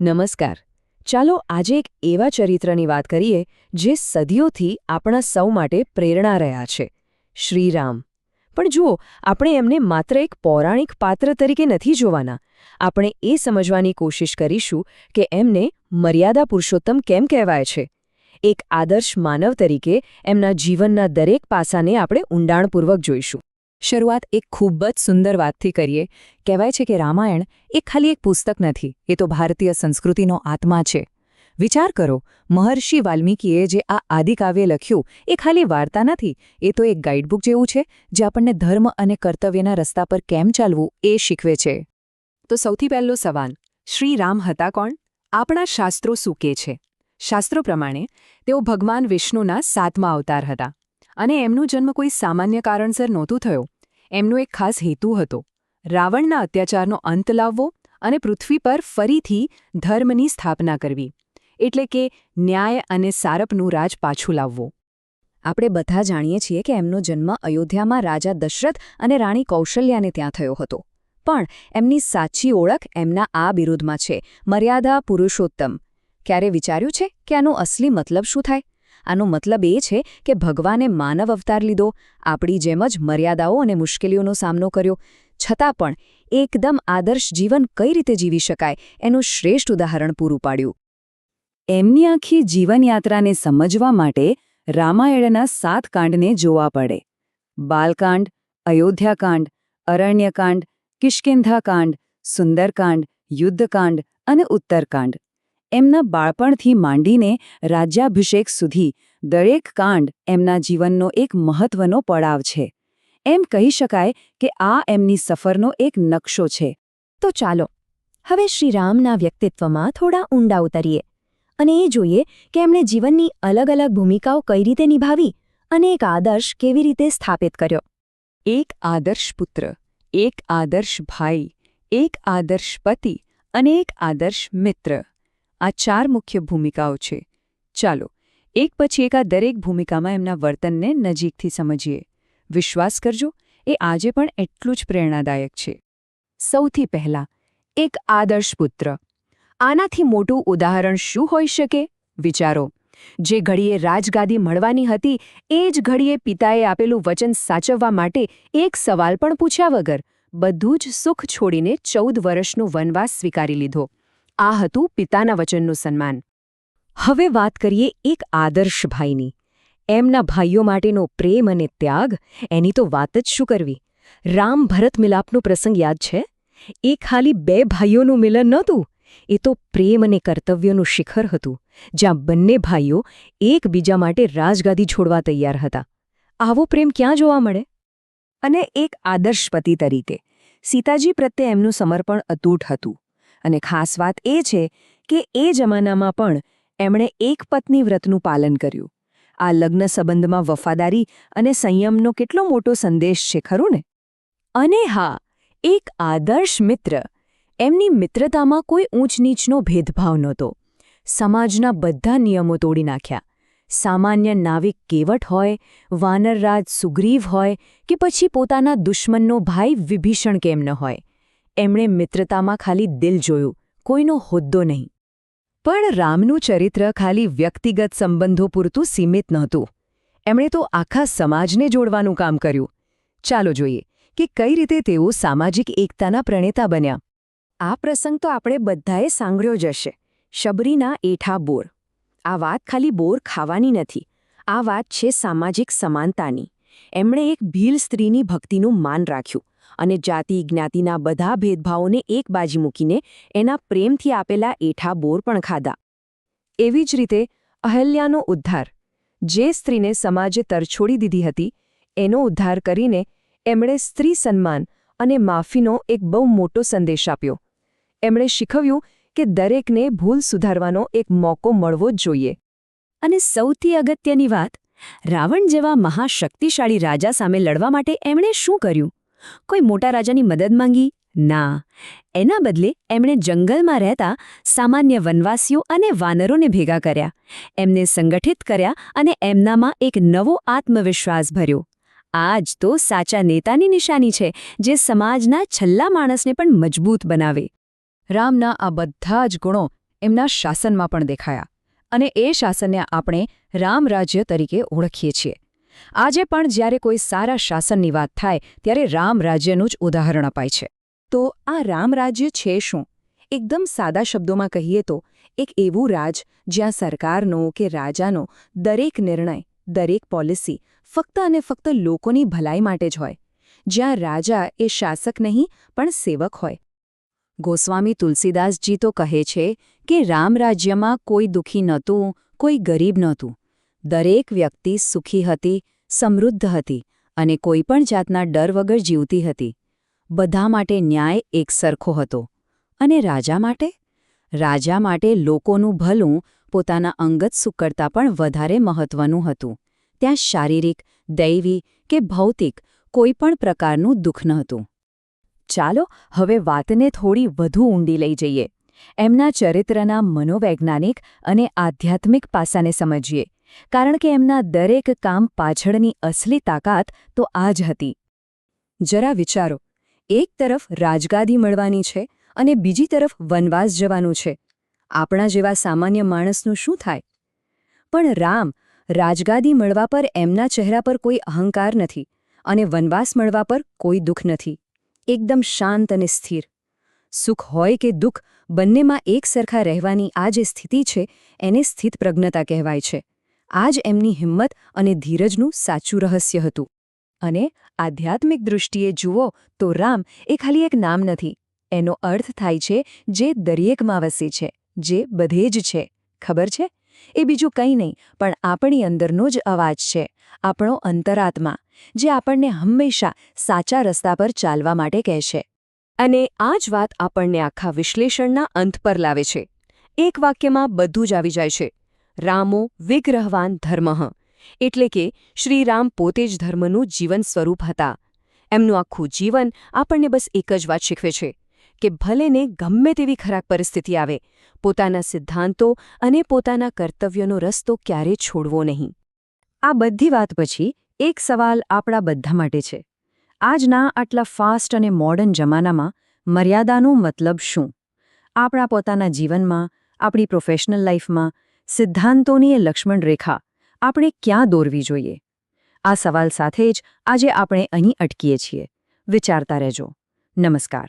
નમસ્કાર. ચાલો આજે એક એવા ચરિત્રની વાત કરીએ જે સદીઓથી આપણા સૌ માટે પ્રેરણા રહ્યા છે, શ્રીરામ. પણ જુઓ, આપણે એમને માત્ર એક પૌરાણિક પાત્ર તરીકે નથી જોવાના. આપણે એ સમજવાની કોશિશ કરીશું કે એમને મર્યાદા પુરુષોત્તમ કેમ કહેવાય છે. એક આદર્શ માનવ તરીકે એમના જીવનના દરેક પાસાને આપણે ઊંડાણપૂર્વક જોઈશું. શરૂઆત એક ખૂબ જ સુંદર વાતથી કરીએ. કહેવાય છે કે રામાયણ એ ખાલી એક પુસ્તક નથી, એ તો ભારતીય સંસ્કૃતિનો આત્મા છે. વિચાર કરો, મહર્ષિ વાલ્મીકીએ જે આ આદિકાવ્ય લખ્યું એ ખાલી વાર્તા નથી, એ તો એક ગાઈડબુક જેવું છે જે આપણને ધર્મ અને કર્તવ્યના રસ્તા પર કેમ ચાલવું એ શીખવે છે. તો સૌથી પહેલો સવાલ, શ્રીરામ હતા કોણ? આપણા શાસ્ત્રો શું કહે છે? શાસ્ત્રો પ્રમાણે તેઓ ભગવાન વિષ્ણુના 7મા અવતાર હતા અને એમનો જન્મ કોઈ સામાન્ય કારણસર નહોતું થયો. એમનો એક ખાસ હેતુ હતો, રાવણના અત્યાચારનો અંત લાવવો અને પૃથ્વી પર ફરીથી ધર્મની સ્થાપના કરવી, એટલે કે ન્યાય અને સારપનું રાજ પાછું લાવવું. આપણે બધા જાણીએ છીએ કે એમનો જન્મ અયોધ્યામાં રાજા દશરથ અને રાણી કૌશલ્યાને ત્યાં થયો હતો. પણ એમની સાચી ઓળખ એમના આ બિરુદમાં છે, મર્યાદા પુરુષોત્તમ. ક્યારે વિચાર્યું છે કે આનો અસલી મતલબ શું થાય? આનો મતલબ એ છે કે ભગવાને માનવ અવતાર લીધો, આપણી જેમ જ મર્યાદાઓ અને મુશ્કેલીઓનો સામનો કર્યો, છતાં પણ એકદમ આદર્શ જીવન કઈ રીતે જીવી શકાય એનું શ્રેષ્ઠ ઉદાહરણ પૂરું પાડ્યું. એમની આખી જીવનયાત્રાને સમજવા માટે રામાયણના 7 કાંડને જોવા પડે. બાલકાંડ, અયોધ્યાકાંડ, અરણ્યકાંડ, કિષ્કિંધાકાંડ, સુંદરકાંડ, યુદ્ધકાંડ અને ઉત્તરકાંડ. એમના બાળપણથી માંડીને રાજ્યાભિષેક સુધી દરેક કાંડ એમના જીવનનો એક મહત્વનો પડાવ છે. એમ કહી શકાય કે આ એમની સફરનો એક નકશો છે. તો ચાલો હવે શ્રીરામના વ્યક્તિત્વમાં થોડા ઊંડા ઉતરીએ અને એ જોઈએ કે એમણે જીવનની અલગ અલગ ભૂમિકાઓ કઈ રીતે નિભાવી અને એક આદર્શ કેવી રીતે સ્થાપિત કર્યો. એક આદર્શ પુત્ર, એક આદર્શ ભાઈ, એક આદર્શ પતિ અને એક આદર્શ મિત્ર. આ 4 મુખ્ય ભૂમિકાઓ છે. ચાલો એક પછી એક આ દરેક ભૂમિકામાં એમના વર્તનને નજીકથી સમજીએ. વિશ્વાસ કરજો, એ આજે પણ એટલું જ પ્રેરણાદાયક છે. સૌથી પહેલાં, એક આદર્શ પુત્ર. આનાથી મોટું ઉદાહરણ શું હોઈ શકે? વિચારો, જે ઘડીએ રાજગાદી મળવાની હતી એ જ ઘડીએ પિતાએ આપેલું વચન સાચવવા માટે એક સવાલ પણ પૂછ્યા વગર બધું જ સુખ છોડીને 14 વર્ષનો વનવાસ સ્વીકારી લીધો. આ હતું પિતાના વચનનું સન્માન. હવે વાત કરીએ એક આદર્શ ભાઈની. એમના ભાઈઓ માટેનો પ્રેમ અને ત્યાગ, એની તો વાત જ શું કરવી. રામ ભરત મિલાપનો પ્રસંગ યાદ છે? એ ખાલી 2 ભાઈઓનું મિલન નહોતું, એ તો પ્રેમ અને કર્તવ્યનું શિખર હતું, જ્યાં બંને ભાઈઓ એકબીજા માટે રાજગાદી છોડવા તૈયાર હતા. આવો પ્રેમ ક્યાં જોવા મળે? અને એક આદર્શ પતિ તરીકે સીતાજી પ્રત્યે એમનું સમર્પણ અતૂટ હતું. અને ખાસ વાત એ છે કે એ જમાનામાં પણ એમણે એક પત્ની વ્રતનું પાલન કર્યું. આ લગ્ન સંબંધમાં વફાદારી અને સંયમનો કેટલો મોટો સંદેશ છે, ખરું ને? અને હા, એક આદર્શ મિત્ર. એમની મિત્રતામાં કોઈ ઊંચ નીચનો ભેદભાવ નહોતો. સમાજના બધા નિયમો તોડી નાખ્યા. સામાન્ય નાવિક કેવટ હોય, વાનરરાજ સુગ્રીવ હોય કે પછી પોતાના દુશ્મનનો ભાઈ વિભીષણ કેમ ન હોય, એમણે મિત્રતામાં ખાલી દિલ જોયું, કોઈનો હોદ્દો નહીં. પણ રામનું ચરિત્ર ખાલી વ્યક્તિગત સંબંધો પૂરતું સીમિત નહોતું. એમણે તો આખા સમાજને જોડવાનું કામ કર્યું. ચાલો જોઈએ કે કઈ રીતે તેઓ સામાજિક એકતાના પ્રણેતા બન્યા. આ પ્રસંગ તો આપણે બધાએ સાંભળ્યો જ હશે, શબરીના એઠા બોર. આ વાત ખાલી બોર ખાવાની નથી, આ વાત છે સામાજિક સમાનતાની. એમણે એક ભીલ સ્ત્રીની ભક્તિનું માન રાખ્યું અને જાતિ જ્ઞાતિના બધા ભેદભાવોને એક બાજુ મૂકીને એના પ્રેમથી આપેલા એઠા બોર પણ ખાધા. એવી જ રીતે અહલ્યાનો ઉદ્ધાર. જે સ્ત્રીને સમાજે તરછોડી દીધી હતી, એનો ઉદ્ધાર કરીને એમણે સ્ત્રી સન્માન અને માફીનો એક બહુ મોટો સંદેશ આપ્યો. એમણે શીખવ્યું કે દરેકને ભૂલ સુધારવાનો એક મોકો મળવો જ જોઈએ. અને સૌથી અગત્યની વાત, રાવણ જેવા મહાશક્તિશાળી રાજા સામે લડવા માટે એમણે શું કર્યું? કોઈ મોટા રાજાની મદદ માંગી? ના. એના બદલે એમણે જંગલમાં રહેતા સામાન્ય વનવાસીઓ અને વાનરોને ભેગા કર્યા, એમને સંગઠિત કર્યા અને એમનામાં એક નવો આત્મવિશ્વાસ ભર્યો. આ જ તો સાચા નેતાની નિશાની છે, જે સમાજના છેલ્લા માણસને પણ મજબૂત બનાવે. રામના આ બધા જ ગુણો એમના શાસનમાં પણ દેખાયા અને એ શાસનને આપણે રામરાજ્ય તરીકે ઓળખીએ છીએ. આજે પણ જ્યારે કોઈ સારા શાસનની વાત થાય ત્યારે રામરાજ્યનું જ ઉદાહરણ અપાય છે. તો આ રામરાજ્ય છે શું? એકદમ સાદા શબ્દોમાં કહીએ તો એક એવું રાજ જ્યાં સરકારનો કે રાજાનો દરેક નિર્ણય, દરેક પોલિસી ફક્ત અને ફક્ત લોકોની ભલાઈ માટે જ હોય. જ્યાં રાજા એ શાસક નહીં પણ સેવક હોય. ગોસ્વામી તુલસીદાસજી તો કહે છે કે રામરાજ્યમાં કોઈ દુઃખી નહોતું, કોઈ ગરીબ નહોતું. દરેક વ્યક્તિ સુખી હતી, સમૃદ્ધ હતી અને કોઈ પણ જાતના ડર વગર જીવતી હતી. બધા માટે ન્યાય એકસરખો હતો. અને રાજા માટે? રાજા માટે લોકોનું ભલું પોતાના અંગત સુખ કરતાં પણ વધારે મહત્વનું હતું. ત્યાં શારીરિક, દૈવી કે ભૌતિક કોઈ પણ પ્રકારનું દુઃખ નહોતું. ચાલો હવે વાતને થોડી વધુ ઊંડી લઈ જઈએ. એમના ચરિત્રના મનોવૈજ્ઞાનિક અને આધ્યાત્મિક પાસાને સમજીએ. કારણ કે એમના દરેક કામ પાછળની અસલી તાકાત તો આ જ હતી. જરા વિચારો, એક તરફ રાજગાદી મળવાની છે અને બીજી તરફ વનવાસ જવાનું છે. આપણા જેવા સામાન્ય માણસનું શું થાય? પણ રામ, રાજગાદી મળવા પર એમના ચહેરા પર કોઈ અહંકાર નથી અને વનવાસ મળવા પર કોઈ દુઃખ નથી. એકદમ શાંત અને સ્થિર. સુખ હોય કે દુઃખ, બંનેમાં એક સરખા રહેવાની આ જે સ્થિતિ છે એને સ્થિત પ્રજ્ઞતા કહેવાય છે. આ જ એમની હિંમત અને ધીરજનું સાચું રહસ્ય હતું. અને આધ્યાત્મિક દૃષ્ટિએ જુઓ તો રામ એ ખાલી એક નામ નથી. એનો અર્થ થાય છે જે દરેકમાં વસે છે, જે બધે જ છે. ખબર છે? એ બીજું કંઈ નહીં પણ આપણી અંદરનો જ અવાજ છે, આપણો અંતરાત્મા, જે આપણને હંમેશા સાચા રસ્તા પર ચાલવા માટે કહેશે. અને આ જ વાત આપણને આખા વિશ્લેષણના અંત પર લાવે છે. એક વાક્યમાં બધું જ આવી જાય છે. રામો વિગ્રહવાન ધર્મઃ. એટલે કે શ્રીરામ પોતે જ ધર્મનું જીવન સ્વરૂપ હતા. એમનું આખું જીવન આપણને બસ એક જ વાત શીખવે છે કે ભલેને ગમે તેવી ખરાબ પરિસ્થિતિ આવે, પોતાના સિદ્ધાંતો અને પોતાના કર્તવ્યનો રસ્તો ક્યારેય છોડવો નહીં. આ બધી વાત પછી એક સવાલ આપણા બધા માટે છે. આજના આટલા ફાસ્ટ અને મોડર્ન જમાનામાં મર્યાદાનો મતલબ શું? આપણા પોતાના જીવનમાં, આપણી પ્રોફેશનલ લાઈફમાં સિદ્ધાંતોની એ લક્ષ્મણ રેખા આપણે ક્યાં દોરવી જોઈએ? આ સવાલ સાથે જ આજે આપણે અહીં અટકીએ છીએ. વિચારતા રહેજો. નમસ્કાર.